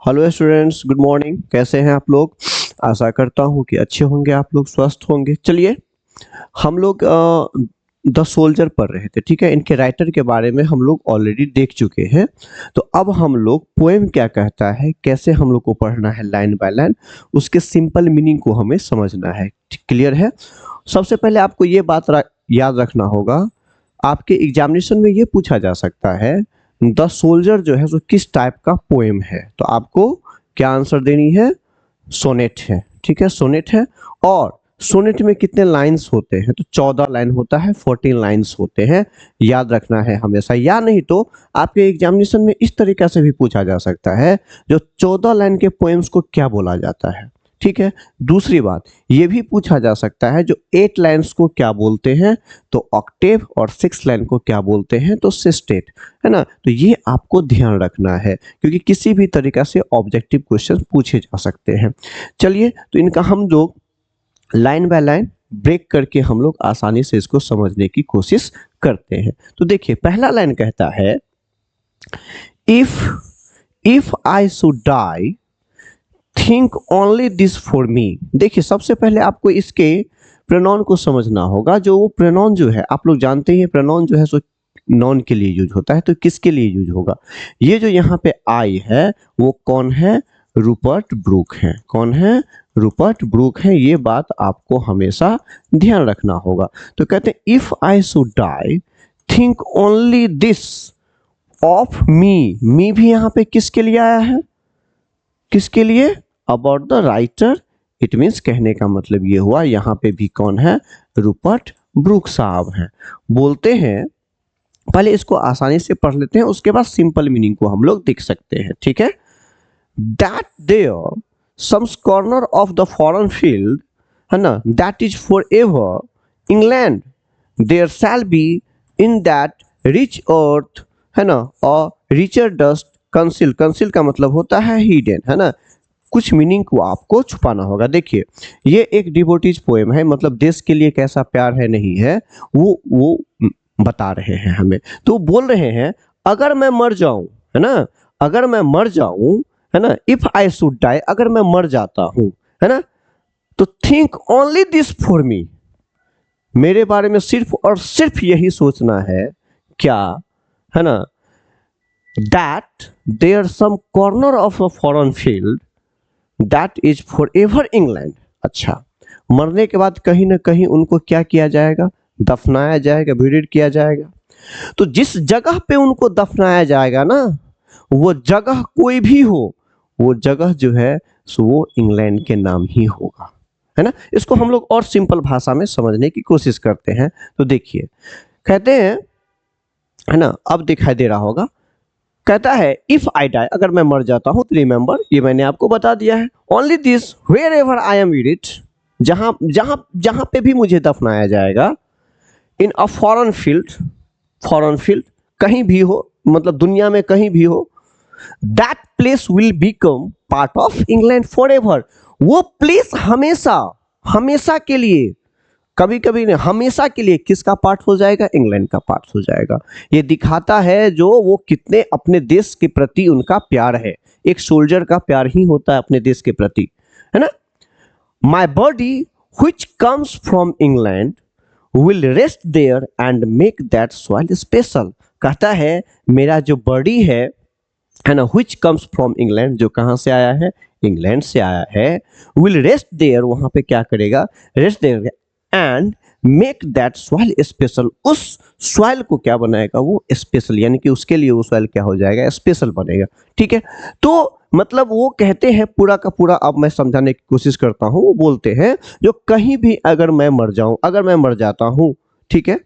Hello students, good morning. कैसे हैं आप लोग? आशा करता हूं कि अच्छे होंगे, आप लोग स्वस्थ होंगे। चलिए, हम लोग द सोल्जर पढ़ रहे थे, ठीक है। इनके राइटर के बारे में हम लोग ऑलरेडी देख चुके हैं। तो अब हम लोग पोएम क्या कहता है, कैसे हम लोग को पढ़ना है लाइन बाय लाइन, उसके सिंपल मीनिंग को हमें समझना है। क्लियर है? सबसे पहले आपको ये बात याद रखना होगा, आपके एग्जामिनेशन में ये पूछा जा सकता है द सोल्जर जो है वो किस टाइप का पोएम है। तो आपको क्या आंसर देनी है? सोनेट है, ठीक है, सोनेट है। और सोनेट में कितने लाइंस होते हैं? तो 14 लाइन होता है, 14 लाइंस होते हैं। याद रखना है हमेशा, या नहीं तो आपके एग्जामिनेशन में इस तरीका से भी पूछा जा सकता है, जो 14 लाइन के पोएम्स को क्या बोला जाता है, ठीक है। दूसरी बात ये भी पूछा जा सकता है, जो 8 लाइन्स को क्या बोलते हैं, तो ऑक्टेव, और 6 लाइन को क्या बोलते हैं, तो सिस्टेट, है ना। तो ये आपको ध्यान रखना है, क्योंकि किसी भी तरीका से ऑब्जेक्टिव क्वेश्चन पूछे जा सकते हैं। चलिए, तो इनका हम लोग लाइन बाय लाइन ब्रेक करके हम लोग आसानी से इसको समझने की कोशिश करते हैं। तो देखिए, पहला लाइन कहता है, if if I should die think only this for me. देखिए, सबसे पहले आपको इसके प्रोनाउन को समझना होगा। जो वो प्रोनाउन जो है, आप लोग जानते हैं प्रोनाउन जो है सो नॉन के लिए यूज होता है, तो किसके लिए यूज होगा? ये जो यहाँ पे आई है वो कौन है? रूपर्ट ब्रूक है। कौन है? रूपर्ट ब्रूक है। ये बात आपको हमेशा ध्यान रखना होगा। तो कहते हैं, if I should die think only this of me भी यहाँ पे किसके लिए आया है? किसके लिए? About the writer. It means कहने का मतलब ये हुआ, यहाँ पे भी कौन है? रूपर्ट ब्रूक साहब हैं। बोलते हैं, पहले इसको आसानी से पढ़ लेते हैं, उसके बाद सिंपल मीनिंग को हम लोग देख सकते हैं, ठीक है। That there some corner of the foreign field, है ना, that is for ever England, there shall be in that rich earth, है ना, और रिचर डस्ट कंसिल। कंसिल का मतलब होता है हिडन, है ना। कुछ मीनिंग को आपको छुपाना होगा। देखिए, ये एक डिवोटीज पोएम है, मतलब देश के लिए कैसा प्यार है नहीं है वो बता रहे हैं हमें। तो बोल रहे हैं, अगर मैं मर जाऊं, है ना, अगर मैं मर जाऊं, है ना, इफ आई शुड डाई, अगर मैं मर जाता हूं, है ना, तो थिंक ओनली दिस फॉर मी, मेरे बारे में सिर्फ और सिर्फ यही सोचना है। क्या? है ना, that there some corner of a foreign field that is for ever England. अच्छा, मरने के बाद कहीं ना कहीं उनको क्या किया जाएगा? दफनाया जाएगा, ब्यूरिड किया जाएगा। तो जिस जगह पे उनको दफनाया जाएगा ना, वो जगह कोई भी हो, वो जगह जो है सो वो इंग्लैंड के नाम ही होगा, है ना। इसको हम लोग और सिंपल भाषा में समझने की कोशिश करते हैं। तो देखिए, कहते हैं, है ना, अब दिखाई दे रहा होगा, कहता है, इफ आई डाई, अगर मैं मर जाता हूं, तो रिमेंबर, ये मैंने आपको बता दिया है, only this wherever I am with, जहां जहां जहां पे भी मुझे दफनाया जाएगा, in a foreign field, foreign field कहीं भी हो, मतलब दुनिया में कहीं भी हो, that place will become part of England for ever. वो प्लेस हमेशा, हमेशा के लिए, कभी कभी नहीं, हमेशा के लिए किसका पार्ट हो जाएगा? इंग्लैंड का पार्ट हो जाएगा। ये दिखाता है जो वो कितने अपने देश के प्रति उनका प्यार है। एक सोल्जर का प्यार ही होता है अपने देश के प्रति, है ना। My body which comes from England will rest there and make that soil special। कहता है, मेरा जो बॉडी है ना, which comes from England, जो कहाँ से आया है? इंग्लैंड से आया है। will rest there, वहां पे क्या करेगा? रेस्ट देगा। And make that soil special, उस सॉइल को क्या बनाएगा? वो स्पेशल, यानी कि उसके लिए वो सॉइल क्या हो जाएगा? स्पेशल बनेगा, ठीक है। तो मतलब वो कहते हैं पूरा का पूरा, अब मैं समझाने की कोशिश करता हूं। वो बोलते हैं, जो कहीं भी अगर मैं मर जाऊं, अगर मैं मर जाता हूं, ठीक है,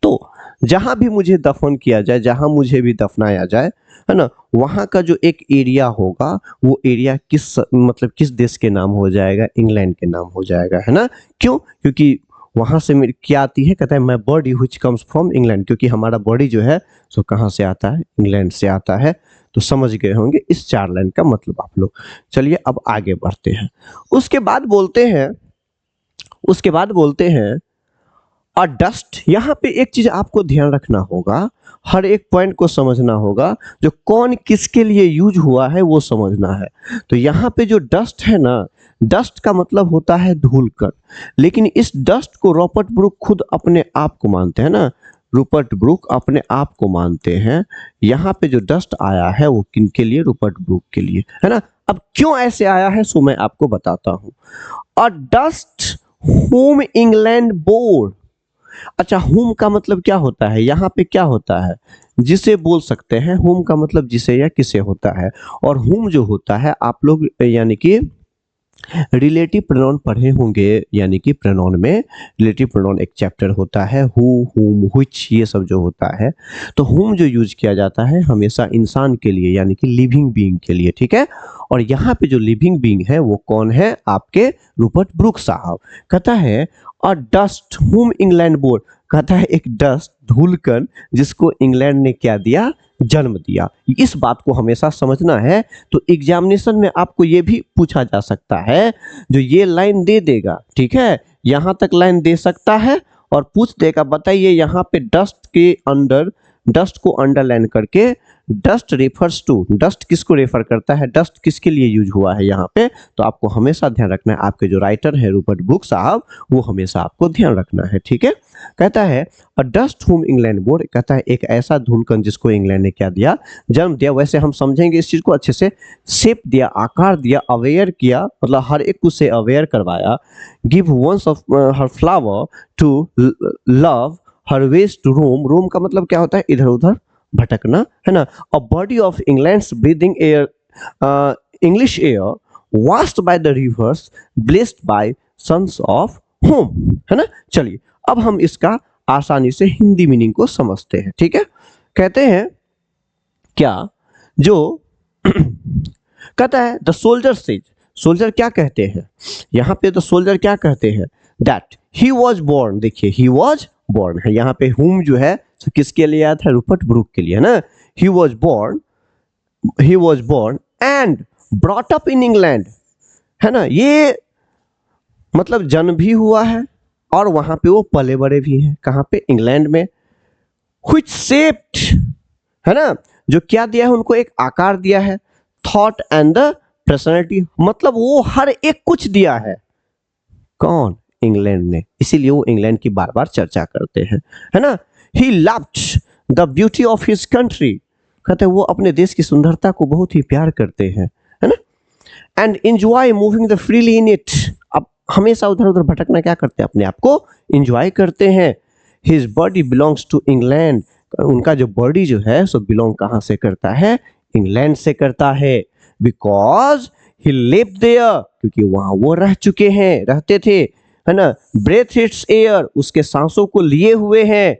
तो जहां भी मुझे दफन किया जाए, जहां मुझे भी दफनाया जाए, है ना, वहां का जो एक एरिया होगा, वो एरिया किस, मतलब किस देश के नाम हो जाएगा? इंग्लैंड के नाम हो जाएगा, है ना। क्यों? क्योंकि वहां से मेरी क्या आती है? कहता है, my body which comes from England, क्योंकि हमारा बॉडी जो है सो कहाँ से आता है? इंग्लैंड से आता है। तो समझ गए होंगे इस 4 लाइन का मतलब आप लोग। चलिए, अब आगे बढ़ते हैं। उसके बाद बोलते हैं, उसके बाद बोलते हैं, और डस्ट, यहाँ पे एक चीज आपको ध्यान रखना होगा, हर एक पॉइंट को समझना होगा, जो कौन किसके लिए यूज हुआ है वो समझना है। तो यहाँ पे जो डस्ट है ना, डस्ट का मतलब होता है धूलकण, लेकिन इस डस्ट को रॉबर्ट ब्रूक खुद अपने आप को मानते हैं ना, रूपर्ट ब्रूक अपने आप को मानते हैं। यहाँ पे जो डस्ट आया है वो किनके लिए, रूपर्ट ब्रूक के लिए, है ना। अब क्यों ऐसे आया है सो मैं आपको बताता हूँ। अ डस्ट होम इंग्लैंड बोर्ड। अच्छा, होम का मतलब क्या होता है, यहाँ पे क्या होता है, जिसे बोल सकते हैं। होम का मतलब जिसे या किसे होता है, और होम जो होता है आप लोग यानी कि रिलेटिव प्रोनाउन पढ़े होंगे, यानी कि प्रोनाउन में रिलेटिव प्रोनाउन एक चैप्टर होता है, हु, हुम, व्हिच, ये सब जो होता है। तो हुम जो यूज किया जाता है हमेशा इंसान के लिए, यानी कि लिविंग बीइंग के लिए, ठीक है। और यहाँ पे जो लिविंग बीइंग है वो कौन है, आपके रूपर्ट ब्रूक साहब। कहता है अ डस्ट हुम इंग्लैंड बोर्ड, कहता है एक डस्ट, धूलकण, जिसको इंग्लैंड ने क्या दिया, जन्म दिया। इस बात को हमेशा समझना है। तो एग्जामिनेशन में आपको ये भी पूछा जा सकता है, जो ये लाइन दे देगा, ठीक है, यहां तक लाइन दे सकता है और पूछ देगा बताइए यहाँ पे डस्ट के अंडर, डस्ट को अंडरलाइन करके, डस्ट रेफर्स टू, डस्ट किसको रेफर करता है, डस्ट किसके लिए यूज हुआ है यहाँ पे। तो आपको हमेशा ध्यान रखना है, आपके जो राइटर है रूपर्ट ब्रूक साहब, वो हमेशा आपको ध्यान रखना है, ठीक है। कहता है अ डस्ट हुम इंग्लैंड बोर्ड, कहता है एक ऐसा धूलकण जिसको इंग्लैंड ने क्या दिया, जन्म दिया। वैसे हम समझेंगे इस चीज को अच्छे से, शेप दिया, आकार दिया, अवेयर किया, मतलब हर एक को से अवेयर करवाया। Give once of her flower to love her ways to roam, roam का मतलब क्या होता है, इधर उधर भटकना, है ना। A body of England's breathing air, English air, washed by the rivers, blessed by sons of whom, है ना। चलिए अब हम इसका आसानी से हिंदी मीनिंग को समझते हैं, ठीक है। कहते हैं क्या, जो कहता है द सोल्जर सेज, सोल्जर क्या कहते हैं, यहाँ पे द सोल्जर क्या कहते हैं, दैट ही वॉज बोर्न, देखिए ही वॉज बोर्न है, यहाँ पे हुम जो है तो किसके लिए आया था, रूपर्ट ब्रूक के लिए, है ना। He was born, he was born and brought up in England, है ना। ये मतलब जन्म भी हुआ है और वहां पे वो पले बड़े भी हैं, कहाँ पे, इंग्लैंड में। व्हिच शेप्ड, है ना, जो क्या दिया है उनको, एक आकार दिया है, थॉट एंड द पर्सनैलिटी, मतलब वो हर एक कुछ दिया है, कौन, इंग्लैंड ने, इसीलिए वो इंग्लैंड की बार बार चर्चा करते हैं, है ना। He loved the beauty of his country, कहते हैं वो अपने देश की सुंदरता को बहुत ही प्यार करते हैं, है ना। And enjoy moving the freely in it, अब हमेशा उधर उधर भटकना क्या करते हैं, अपने आप को एंजॉय करते हैं। His body belongs to England, उनका जो बॉडी जो है सो बिलोंग कहाँ से करता है, इंग्लैंड से करता है। बिकॉज ही लिव्ड देयर, क्योंकि वहां वो रह चुके हैं, रहते थे, है ना। ब्रेथ इट्स एयर, उसके सांसों को लिए हुए हैं।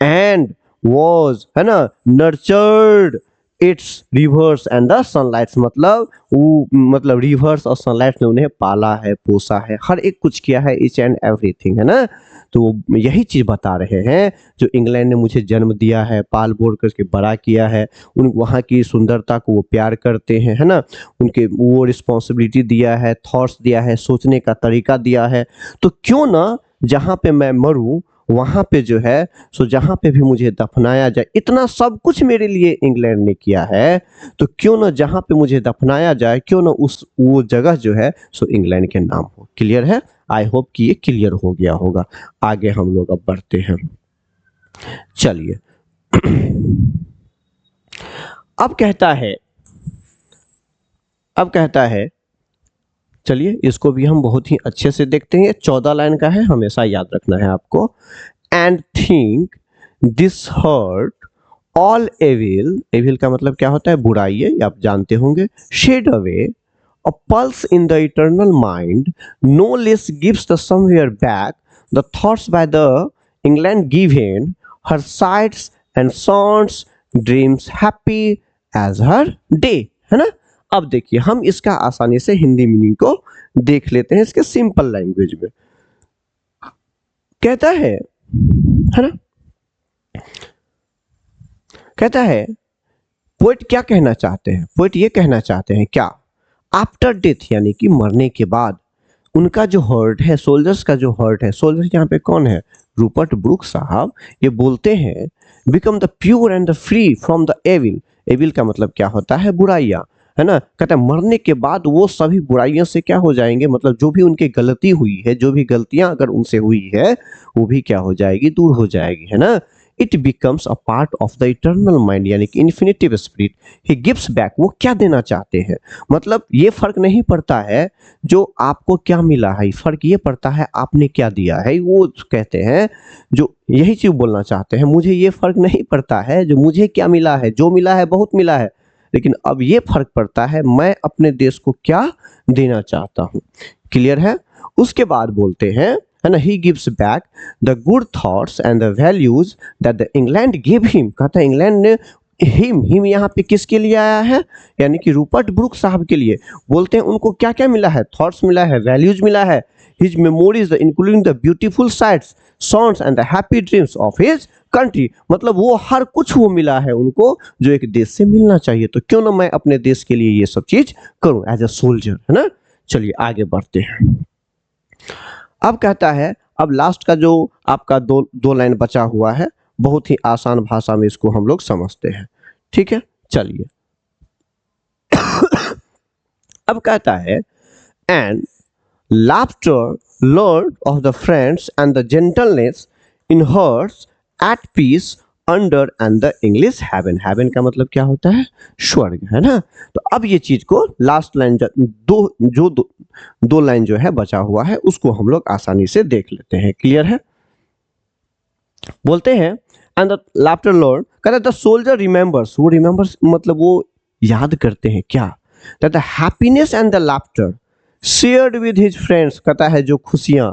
एंड वॉज, है ना, nurtured it's reverse and the sunlight, मतलब वो, मतलब रिवर्स और सनलाइट ने उन्हें पाला है, पोसा है, हर एक कुछ किया है, ईच एंड एवरीथिंग, है ना। तो वो यही चीज बता रहे हैं, जो इंग्लैंड ने मुझे जन्म दिया है, पाल पोल करके बड़ा किया है, उन वहाँ की सुंदरता को वो प्यार करते हैं, है ना। उनके वो रिस्पॉन्सिबिलिटी दिया है, थॉट्स दिया है, सोचने का तरीका दिया है। तो क्यों ना जहाँ पे मैं मरूं वहां पे जो है सो जहां पे भी मुझे दफनाया जाए, इतना सब कुछ मेरे लिए इंग्लैंड ने किया है, तो क्यों ना जहां पे मुझे दफनाया जाए, क्यों ना उस वो जगह जो है सो इंग्लैंड के नाम हो। क्लियर है, आई होप कि ये क्लियर हो गया होगा। आगे हम लोग अब बढ़ते हैं, चलिए। अब कहता है, अब कहता है, चलिए इसको भी हम बहुत ही अच्छे से देखते हैं। 14 लाइन का है, हमेशा याद रखना है आपको। And think this heart all evil, evil का मतलब क्या होता है, बुराई है, आप जानते होंगे। Shed away a pulse in the eternal mind, no less gives the somewhere back the thoughts by the England given her sights and sounds dreams happy as her day, है ना। अब देखिए हम इसका आसानी से हिंदी मीनिंग को देख लेते हैं, इसके सिंपल लैंग्वेज में। कहता है ना, कहता है पोएट क्या कहना चाहते हैं, पोएट ये कहना चाहते हैं क्या, आफ्टर डेथ यानी कि मरने के बाद उनका जो हर्ट है, सोल्जर्स का जो हर्ट है, सोल्जर यहाँ पे कौन है, रूपर्ट ब्रूक साहब ये बोलते हैं, become the pure and the free from the evil. Evil का मतलब क्या होता है? बुराइयां, है ना। कहते हैं मरने के बाद वो सभी बुराइयों से क्या हो जाएंगे, मतलब जो भी उनकी गलती हुई है, जो भी गलतियां अगर उनसे हुई है, वो भी क्या हो जाएगी, दूर हो जाएगी, है ना। It becomes a part of the eternal mind, यानी कि infinitive spirit he gives back. वो क्या देना चाहते हैं, मतलब ये फर्क नहीं पड़ता है जो आपको क्या मिला है, फर्क ये पड़ता है आपने क्या दिया है। वो कहते हैं, जो यही चीज बोलना चाहते हैं, मुझे ये फर्क नहीं पड़ता है जो मुझे क्या मिला है, जो मिला है बहुत मिला है, लेकिन अब ये फर्क पड़ता है मैं अपने देश को क्या देना चाहता हूँ। क्लियर है। उसके बाद बोलते हैं, है ना, he gives back the good thoughts and the values that the England give him. कहता है इंग्लैंड ने हिम यहाँ पे किसके लिए आया है, यानी कि रूपर्ट ब्रूक साहब के लिए। बोलते हैं उनको क्या क्या मिला है, थॉट्स मिला है, वैल्यूज मिला है, his memories including the beautiful sites, songs and the happy dreams of his country. मतलब वो हर कुछ वो मिला है उनको जो एक देश से मिलना चाहिए। तो क्यों ना मैं अपने देश के लिए ये सब चीज करूं एज ए सोल्जर, है ना। चलिए आगे बढ़ते हैं। अब कहता है, अब लास्ट का जो आपका दो लाइन बचा हुआ है, बहुत ही आसान भाषा में इसको हम लोग समझते हैं। ठीक है, चलिए। अब कहता है, and laughter learn of the friends and the gentleness in hearts at peace under and the English heaven. Heaven का मतलब क्या होता है, स्वर्ग, है ना। तो अब ये चीज को लास्ट लाइन दो लाइन जो है बचा हुआ है, उसको हम लोग आसानी से देख लेते हैं। क्लियर है। बोलते हैं, एंड द लाफ्टर लर्न, कहते द सोल्जर रिमेंबर्स, वो रिमेंबर्स मतलब वो याद करते हैं क्या, that the happiness and the laughter shared with his friends. कहता है जो खुशियां,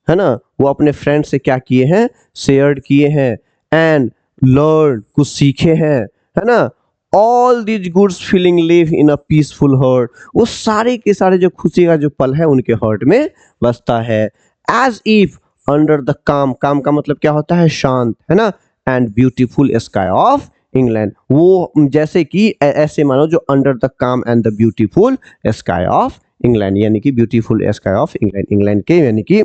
है ना, वो अपने फ्रेंड से क्या किए हैं, शेयर्ड किए हैं, एंड लर्न, कुछ सीखे हैं, है ना। All these goods feeling live in a peaceful heart, वो सारे के सारे जो खुशी का जो पल है उनके हर्ट में बसता है। एज इफ अंडर द काम, काम का मतलब क्या होता है, शांत, है ना, and beautiful sky of England, वो जैसे कि ऐसे मानो जो अंडर द काम and the beautiful sky of England, यानी कि beautiful sky of England, England के यानी कि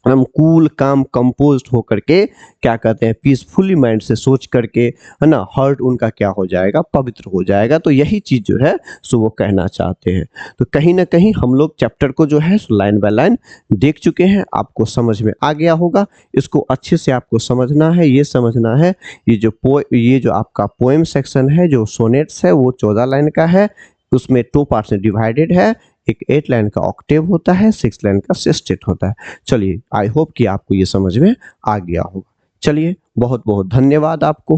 हम कूल काम कंपोज्ड होकर के क्या कहते हैं, पीसफुली माइंड से सोच करके, है ना, हार्ट उनका क्या हो जाएगा, पवित्र हो जाएगा। तो यही चीज जो है सो वो कहना चाहते हैं। तो कहीं ना कहीं हम लोग चैप्टर को जो है लाइन बाय लाइन देख चुके हैं, आपको समझ में आ गया होगा। इसको अच्छे से आपको समझना है, ये समझना है, ये जो आपका पोएम सेक्शन है, जो सोनेट्स है, वो 14 लाइन का है, उसमें 2 पार्ट्स में डिवाइडेड है। एक 8 लाइन का ऑक्टेव होता है, 6 लाइन का सेस्टेट होता है। चलिए, आई होप कि आपको ये समझ में आ गया होगा। चलिए, बहुत बहुत धन्यवाद आपको।